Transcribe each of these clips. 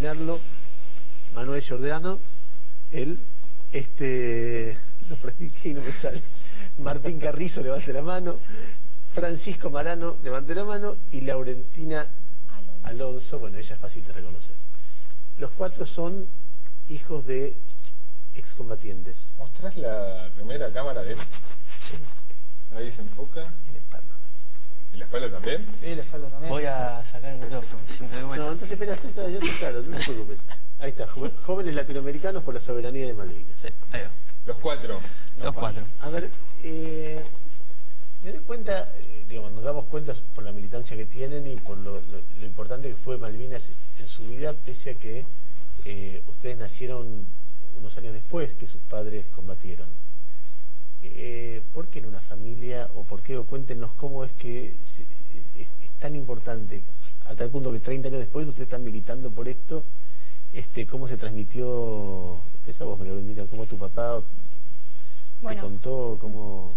acompañarlo Manuel Giordano, lo practiqué y no me sale, Martín Carrizo, levante la mano, Francisco Marano, levante la mano, y Laurentina Alonso, bueno, ella es fácil de reconocer. Los cuatro son hijos de excombatientes. ¿Mostrás la primera cámara de él? Sí. Ahí se enfoca. En la espalda. ¿Y la espalda también? Sí, la espalda también. Voy a sacar el micrófono, si me doy vuelta. No, entonces espera, yo te claro, no te preocupes. Ahí está, jóvenes latinoamericanos por la soberanía de Malvinas. Sí, ahí va. Los cuatro. Los cuatro. A ver, me doy cuenta, digamos, nos damos cuenta por la militancia que tienen y por lo importante que fue Malvinas en su vida, pese a que ustedes nacieron unos años después que sus padres combatieron. ¿Por qué en una familia, o por qué, o cuéntenos cómo es que es tan importante, a tal punto que 30 años después ustedes están militando por esto? ¿Cómo se transmitió, esa voz, María, cómo tu papá te contó, cómo...?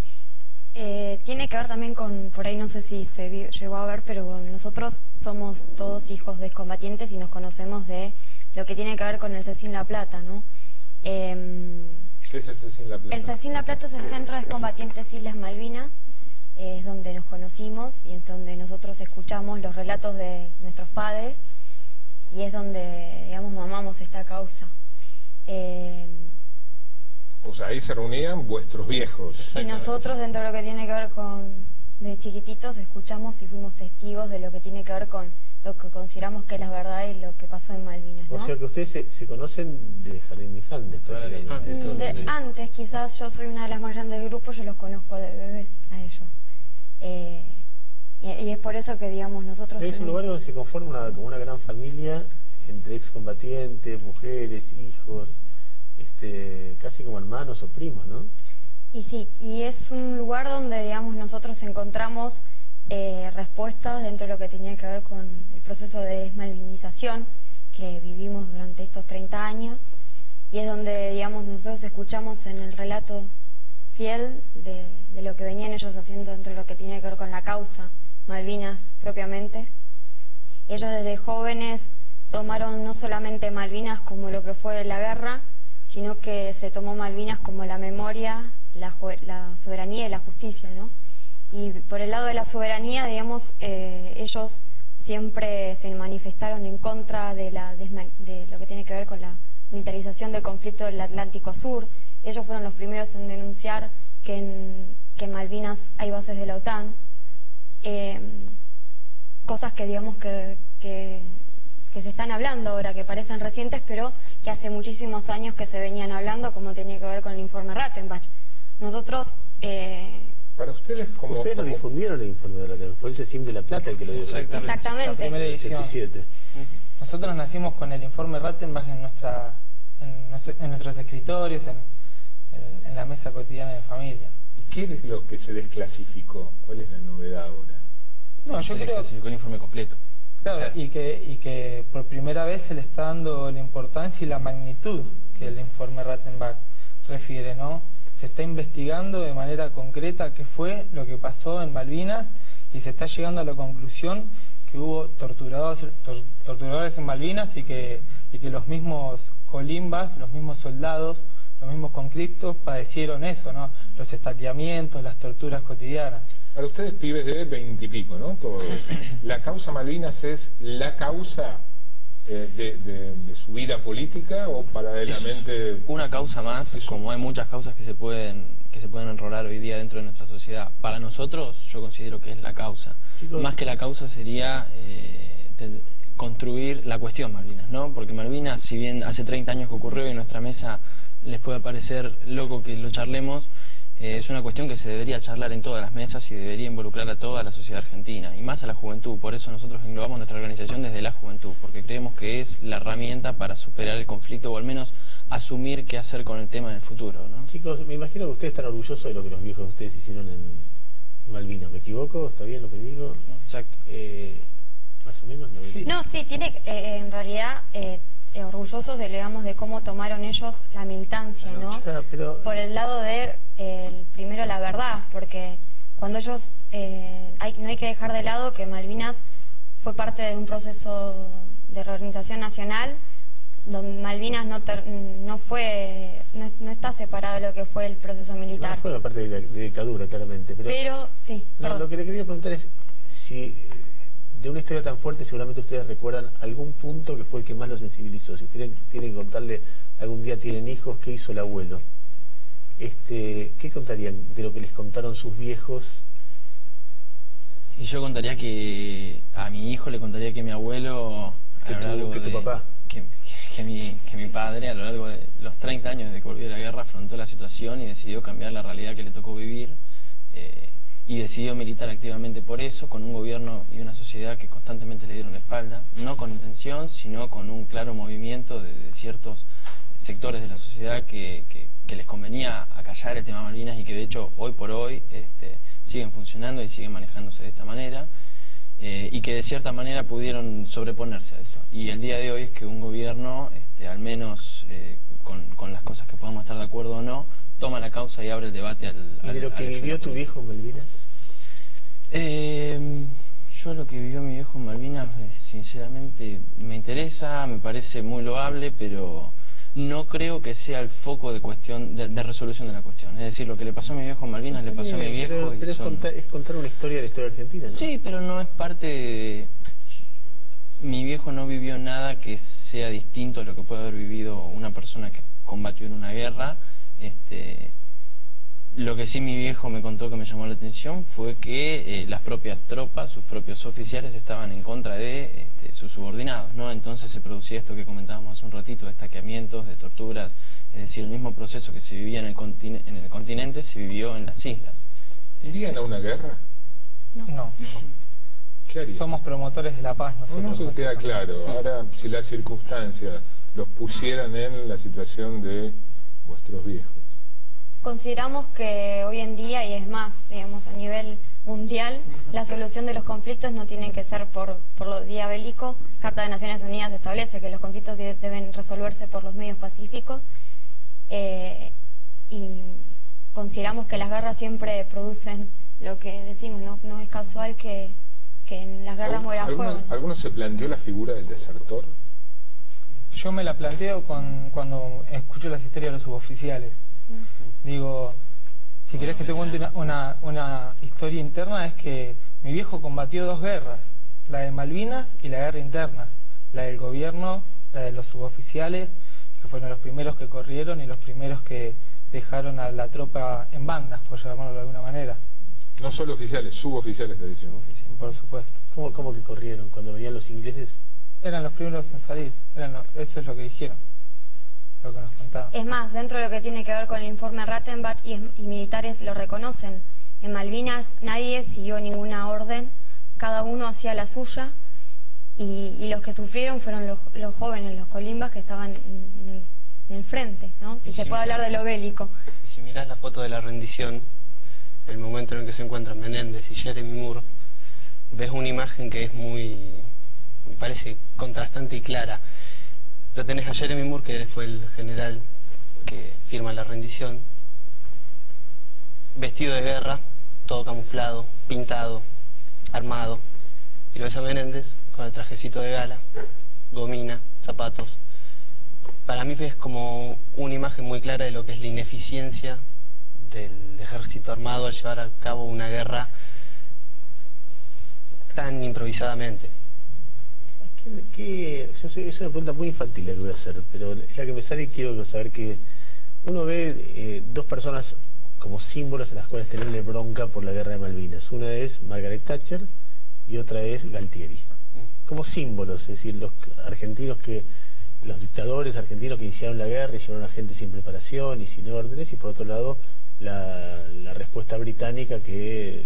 Tiene que ver también con, por ahí no sé si se llegó a ver, pero bueno, nosotros somos todos hijos de excombatientes y nos conocemos de lo que tiene que ver con el CECIN La Plata, ¿no? ¿Qué es el CECIN La Plata? El CECIN La Plata es el Centro de Excombatientes Islas Malvinas, es donde nos conocimos y es donde nosotros escuchamos los relatos de nuestros padres y es donde, digamos, mamamos esta causa. O sea, ahí se reunían vuestros viejos. Y nosotros, dentro de lo que tiene que ver con, de chiquititos, escuchamos y fuimos testigos de lo que tiene que ver con lo que consideramos que es la verdad y lo que pasó en Malvinas, ¿no? O sea que ustedes se conocen de jardín de infantes, prácticamente. Antes, quizás yo soy una de las más grandes del grupo, yo los conozco de bebés a ellos. Y es por eso que, digamos, nosotros... Es un lugar donde se conforma como una gran familia entre excombatientes, mujeres, hijos, casi como hermanos o primos, ¿no? Y sí, y es un lugar donde, digamos, nosotros encontramos respuestas dentro de lo que tenía que ver con el proceso de desmalvinización que vivimos durante estos 30 años, y es donde, digamos, nosotros escuchamos en el relato fiel de lo que venían ellos haciendo dentro de lo que tiene que ver con la causa Malvinas propiamente. Ellos desde jóvenes tomaron no solamente Malvinas como lo que fue la guerra, sino que se tomó Malvinas como la memoria, la soberanía y la justicia, ¿no? Y por el lado de la soberanía, digamos, ellos siempre se manifestaron en contra de lo que tiene que ver con la militarización del conflicto del Atlántico Sur. Ellos fueron los primeros en denunciar que en Malvinas hay bases de la OTAN, cosas que, digamos, que se están hablando ahora, que parecen recientes, pero que hace muchísimos años que se venían hablando, como tenía que ver con el informe Rattenbach. Nosotros... Para ustedes, ustedes lo difundieron el informe de Rattenbach, fue el CECIN de La Plata el que lo dio. Exactamente. La primera edición. 87. Nosotros nacimos con el informe Rattenbach en nuestros escritorios, en la mesa cotidiana de familia. ¿Y qué es lo que se desclasificó? ¿Cuál es la novedad ahora? No, yo creo... desclasificó el informe completo. Claro, y que por primera vez se le está dando la importancia y la magnitud que el informe Rattenbach refiere, ¿no? Se está investigando de manera concreta qué fue lo que pasó en Malvinas y se está llegando a la conclusión que hubo torturadores en Malvinas y que los mismos colimbas, los mismos soldados, los mismos conscriptos padecieron eso, ¿no? Los estaqueamientos, las torturas cotidianas. Para ustedes, pibes de 20 y pico, ¿no? Todos. ¿La causa Malvinas es la causa de su vida política o paralelamente...? Es una causa más, como hay muchas causas que se pueden enrolar hoy día dentro de nuestra sociedad. Para nosotros, yo considero que es la causa. Chicos, más que la causa sería construir la cuestión Malvinas, ¿no? Porque Malvinas, si bien hace 30 años que ocurrió y en nuestra mesa les puede parecer loco que lo charlemos, es una cuestión que se debería charlar en todas las mesas y debería involucrar a toda la sociedad argentina y más a la juventud. Por eso nosotros englobamos nuestra organización desde la juventud, porque creemos que es la herramienta para superar el conflicto o al menos asumir qué hacer con el tema en el futuro, ¿no? Chicos, me imagino que ustedes están orgullosos de lo que los viejos de ustedes hicieron en Malvinas. ¿Me equivoco? ¿Está bien lo que digo? Exacto. Más o menos. No, sí, tiene en realidad... orgullosos de cómo tomaron ellos la militancia, ¿no? Claro, pero... Por el lado de primero la verdad, porque cuando ellos no hay que dejar de lado que Malvinas fue parte de un proceso de reorganización nacional Malvinas no está separado de lo que fue el proceso militar. No fue una parte de dictadura, claramente. Pero sí, no, lo que le quería preguntar es si de una historia tan fuerte seguramente ustedes recuerdan algún punto que fue el que más los sensibilizó. Si tienen que contarle, algún día tienen hijos, ¿qué hizo el abuelo? ¿Qué contarían de lo que les contaron sus viejos? Y yo contaría que a mi hijo le contaría que mi abuelo, que mi padre a lo largo de los 30 años de que volvió de la guerra afrontó la situación y decidió cambiar la realidad que le tocó vivir, y decidió militar activamente por eso, con un gobierno y una sociedad que constantemente le dieron la espalda, no con intención, sino con un claro movimiento de ciertos sectores de la sociedad que les convenía acallar el tema Malvinas, y que de hecho hoy por hoy siguen funcionando y siguen manejándose de esta manera, y que de cierta manera pudieron sobreponerse a eso. Y el día de hoy es que un gobierno, al menos con las cosas que podamos estar de acuerdo o no, toma la causa y abre el debate ¿Y de lo que vivió tu viejo en Malvinas? Yo lo que vivió mi viejo en Malvinas, sinceramente, me interesa, me parece muy loable, pero no creo que sea el foco de cuestión de resolución de la cuestión. Es decir, lo que le pasó a mi viejo en Malvinas le pasó a mi viejo. Pero es contar una historia de la historia argentina, ¿no? Sí, pero no es parte de... Mi viejo no vivió nada que sea distinto a lo que puede haber vivido una persona que combatió en una guerra. Lo que sí mi viejo me contó que me llamó la atención fue que las propias tropas, sus propios oficiales estaban en contra de sus subordinados, ¿no? Entonces se producía esto que comentábamos hace un ratito, de estaqueamientos, de torturas. Es decir, el mismo proceso que se vivía en el continente se vivió en las islas. ¿Irían a una guerra? No. ¿Qué harían? Somos promotores de la paz nosotros. No se queda claro. Ahora, si las circunstancias los pusieran en la situación de vuestros viejos. Consideramos que hoy en día, y es más, digamos, a nivel mundial, la solución de los conflictos no tiene que ser por lo vía bélico. Carta de Naciones Unidas establece que los conflictos deben resolverse por los medios pacíficos, y consideramos que las guerras siempre producen lo que decimos, no es casual que en las guerras muera fuego. ¿Alguno se planteó la figura del desertor? Yo me la planteo cuando escucho las historias de los suboficiales. Digo, si querés que te cuente una historia interna, es que mi viejo combatió dos guerras, la de Malvinas y la guerra interna, la del gobierno, la de los suboficiales, que fueron los primeros que corrieron y los primeros que dejaron a la tropa en bandas, por llamarlo de alguna manera. No solo oficiales, suboficiales, te dicen. Por supuesto. ¿Cómo que corrieron? Cuando venían los ingleses... Eran los primeros en salir, eso es lo que dijeron, lo que nos contaban. Es más, dentro de lo que tiene que ver con el informe Rattenbach, y militares lo reconocen, en Malvinas nadie siguió ninguna orden, cada uno hacía la suya, y los que sufrieron fueron los jóvenes, los colimbas que estaban en el frente, ¿no? Si se puede hablar de lo bélico. Si mirás la foto de la rendición, el momento en el que se encuentran Menéndez y Jeremy Moore, ves una imagen que es me parece contrastante y clara. Lo tenés a Jeremy Moore, que fue el general que firma la rendición, vestido de guerra, todo camuflado, pintado, armado. Y lo ves a Menéndez con el trajecito de gala, gomina, zapatos. Para mí es como una imagen muy clara de lo que es la ineficiencia del ejército armado al llevar a cabo una guerra tan improvisadamente. Yo sé, es una pregunta muy infantil la que voy a hacer, pero es la que me sale y quiero saber que uno ve dos personas como símbolos a las cuales tenerle bronca por la guerra de Malvinas. Una es Margaret Thatcher y otra es Galtieri. Como símbolos, es decir, los dictadores argentinos que iniciaron la guerra y llevaron a gente sin preparación y sin órdenes, y por otro lado la respuesta británica que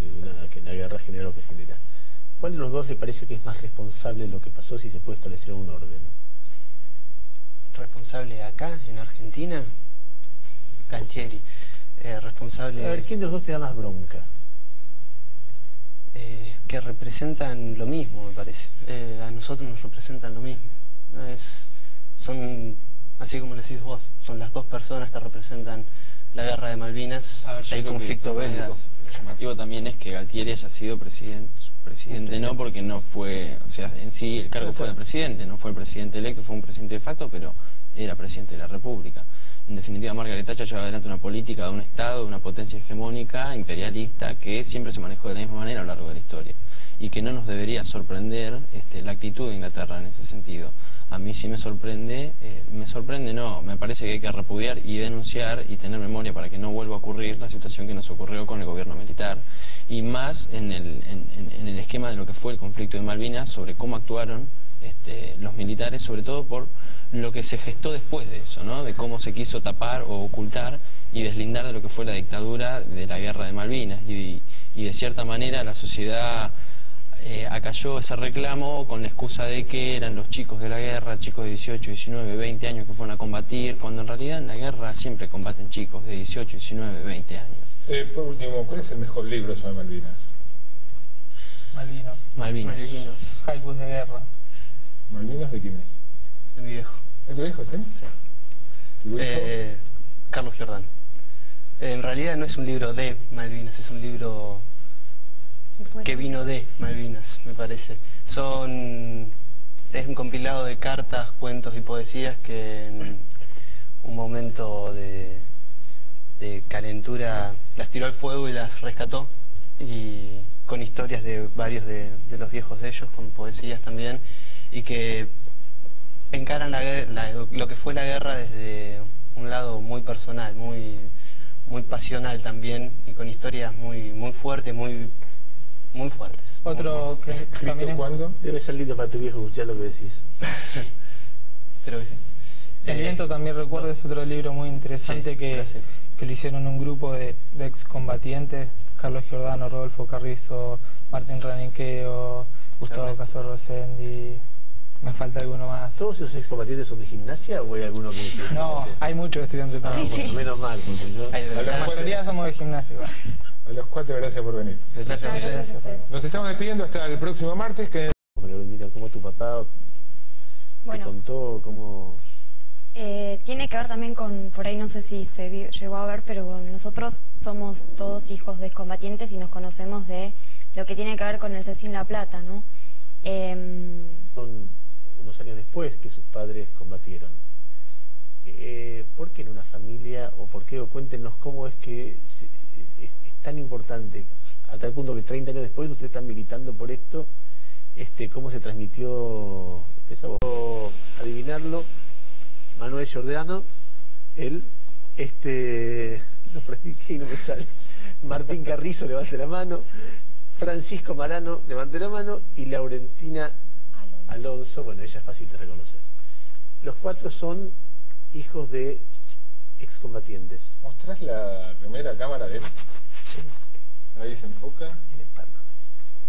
la guerra genera lo que genera. ¿Cuál de los dos le parece que es más responsable de lo que pasó, si se puede establecer un orden? ¿Responsable acá, en Argentina? Galtieri. Responsable... A ver, ¿quién de los dos te da más bronca? Que representan lo mismo, me parece. A nosotros nos representan lo mismo. Son, así como decís vos, son las dos personas que representan la guerra de Malvinas, A ver, yo el creo conflicto que, de todas bélico. maneras, lo llamativo también es que Galtieri haya sido presidente no porque no fue, o sea, en sí el cargo fue de presidente, no fue el presidente electo, fue un presidente de facto, pero era presidente de la República. En definitiva, Margaret Thatcher lleva adelante una política de un Estado, de una potencia hegemónica, imperialista, que siempre se manejó de la misma manera a lo largo de la historia y que no nos debería sorprender la actitud de Inglaterra en ese sentido. A mí sí me sorprende no, me parece que hay que repudiar y denunciar y tener memoria para que no vuelva a ocurrir la situación que nos ocurrió con el gobierno militar y más en el esquema de lo que fue el conflicto de Malvinas, sobre cómo actuaron los militares, sobre todo por lo que se gestó después de eso, ¿no? De cómo se quiso tapar o ocultar y deslindar de lo que fue la dictadura de la guerra de Malvinas y de cierta manera la sociedad acalló ese reclamo con la excusa de que eran los chicos de la guerra, chicos de 18, 19, 20 años que fueron a combatir, cuando en realidad en la guerra siempre combaten chicos de 18, 19, 20 años. Por último, ¿cuál es el mejor libro sobre Malvinas? Malvinas. Haikus de guerra. ¿Malvinas de quién es? Mi viejo. ¿Es tu viejo, sí? Sí. ¿Tu viejo? Carlos Giordano. En realidad no es un libro de Malvinas, es un libro que vino de Malvinas, me parece. Es un compilado de cartas, cuentos y poesías que en un momento de calentura las tiró al fuego y las rescató, y con historias de varios de los viejos de ellos, con poesías también, y que encaran lo que fue la guerra desde un lado muy personal, muy pasional también, y con historias muy fuertes, muy fuertes. Otro que también es... ¿Cuándo? Debe ser lindo para tu viejo escuchar lo que decís. Pero El viento también recuerdo, es otro libro muy interesante sí, que lo hicieron un grupo de excombatientes, Carlos Giordano, Rodolfo Carrizo, Martín Raniqueo, Gustavo Caso Rosendi, me falta alguno más. ¿Todos esos excombatientes son de gimnasia o hay alguno que No, hay muchos estudiantes también. Sí, sí. Menos mal, porque yo... La mayoría somos de gimnasia. A los cuatro, gracias por venir. Gracias a ustedes. Gracias a ustedes. Nos estamos despidiendo hasta el próximo martes. Que... ¿Cómo tu papá te Bueno, contó? ¿Cómo...? tiene que ver también con, por ahí no sé si se llegó a ver, pero bueno, nosotros somos todos hijos de excombatientes y nos conocemos de lo que tiene que ver con el Cecín La Plata, ¿no? Son unos años después que sus padres combatieron. ¿Por qué en una familia, o por qué, o cuéntenos cómo es que es tan importante, a tal punto que 30 años después ustedes están militando por esto, cómo se transmitió, empezamos a adivinarlo, Manuel Giordano, él, lo practiqué y no me sale, Martín Carrizo, levante la mano, Francisco Marano, levante la mano, y Laurentina Alonso, bueno, ella es fácil de reconocer. Los cuatro son hijos de excombatientes. ¿Mostrás la primera cámara de él? Sí. Ahí se enfoca. Y la espalda.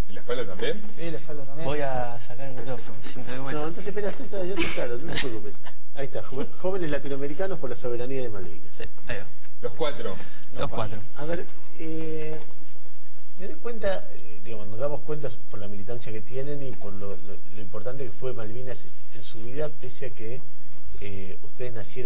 ¿Y la espalda también? Sí, la espalda también. Voy a sacar el micrófono, si me doy vuelta. No, entonces espera, yo te claro, no te preocupes. Ahí está, jóvenes latinoamericanos por la soberanía de Malvinas. Sí, ahí va. Los cuatro. Los cuatro. A ver, me doy cuenta, nos damos cuenta por la militancia que tienen y por lo importante que fue Malvinas en su vida, pese a que ustedes nacieron